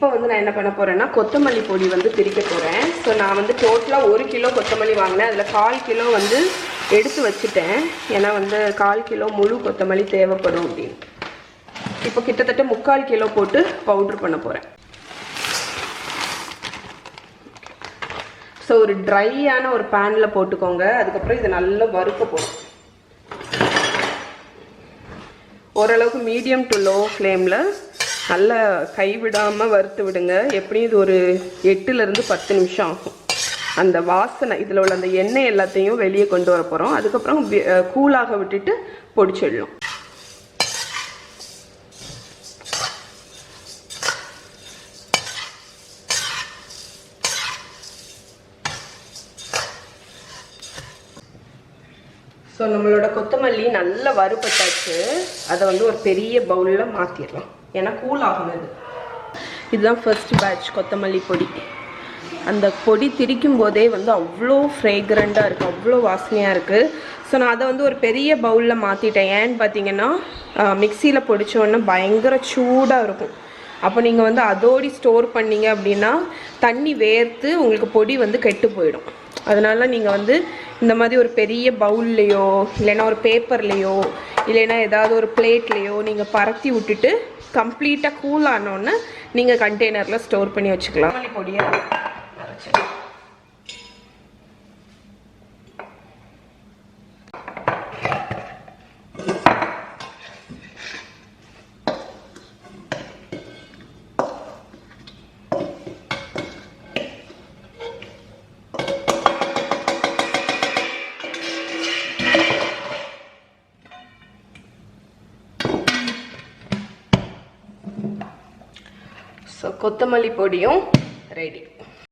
இப்போ வந்து நான் என்ன பண்ண போகிறேன்னா கொத்தமல்லி பொடி வந்து திரிக்க போகிறேன். ஸோ நான் வந்து டோட்டலாக 1 கிலோ கொத்தமல்லி வாங்கினேன். அதில் 1/4 கிலோ வந்து எடுத்து வச்சுட்டேன். ஏன்னா வந்து 1/4 கிலோ முழு கொத்தமல்லி தேவைப்படும் அப்படின்னு. இப்போ கிட்டத்தட்ட 3/4 கிலோ போட்டு பவுட்ரு பண்ண போகிறேன். ஸோ ஒரு ட்ரையான ஒரு பேனில் போட்டுக்கோங்க. அதுக்கப்புறம் இதை நல்லா வறுக்க போகிறோம். ஓரளவுக்கு மீடியம் டு லோ ஃப்ளேமில் நல்லா கைவிடாமல் வறுத்து விடுங்க. எப்படியும் இது ஒரு 8லேருந்து 10 நிமிஷம் ஆகும். அந்த வாசனை இதில் உள்ள அந்த எண்ணெய் எல்லாத்தையும் வெளியே கொண்டு வர போகிறோம். அதுக்கப்புறம் கூலாக விட்டுட்டு பொடிச்சிடலாம். ஸோ நம்மளோட கொத்தமல்லி நல்லா வறுபட்டாச்சு. அதை வந்து ஒரு பெரிய பவுலில் மாற்றிடலாம். ஏன்னா கூல் ஆகுனது. இதுதான் ஃபர்ஸ்ட் பேட்ச் கொத்தமல்லி பொடி. அந்த பொடி திரிக்கும் போதே வந்து அவ்வளோ ஃப்ரேக்ரண்ட்டாக இருக்குது, அவ்வளோ வாசனையாக இருக்குது. ஸோ நான் அதை வந்து ஒரு பெரிய பவுலில் மாற்றிட்டேன். ஏன்னு பார்த்தீங்கன்னா மிக்சியில் பொடிச்சோடனே பயங்கர சூடாக இருக்கும். அப்போ நீங்கள் வந்து அதோடி ஸ்டோர் பண்ணிங்க அப்படின்னா தண்ணி வேர்த்து உங்களுக்கு பொடி வந்து கெட்டு போயிடும். அதனால நீங்கள் வந்து இந்த மாதிரி ஒரு பெரிய பவுல்லையோ இல்லைன்னா ஒரு பேப்பர்லேயோ இல்லைன்னா ஏதாவது ஒரு பிளேட்லேயோ நீங்கள் பரத்தி விட்டுட்டு கம்ப்ளீட்டாக கூல் ஆனோன்னு நீங்கள் கண்டெய்னரில் ஸ்டோர் பண்ணி வச்சுக்கலாம். பொடியை ஸோ கொத்தமல்லி பொடியும் ரெடி.